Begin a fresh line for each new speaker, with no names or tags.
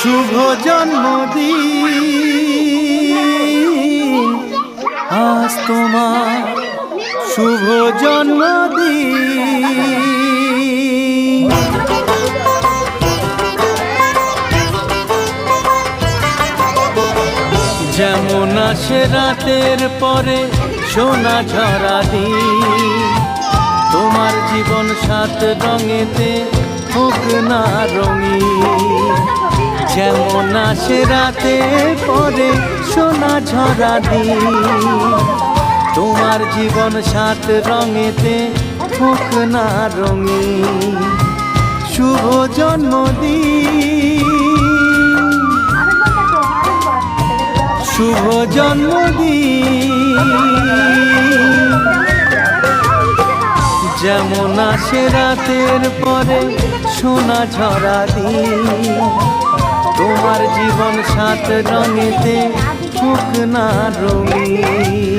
শুভ জন্মদিন আজ তোমার শুভ জন্মদিন। যেমন আসে রাতের পরে সোনা ঝরা দিন, তোমার জীবন সাত রঙেতে হোক না রঙিন। যেমন আসে রাতের পরে সোনা ঝরা দিন, তোমার জীবন সাত রঙেতে হোক না রঙিন। শুভ জন্মদিন, শুভ জন্মদিন। যেমন আসে রাতের পরে সোনা ঝরা দিন, তোমার জীবন সাত রঙেতে হোক না রঙিন।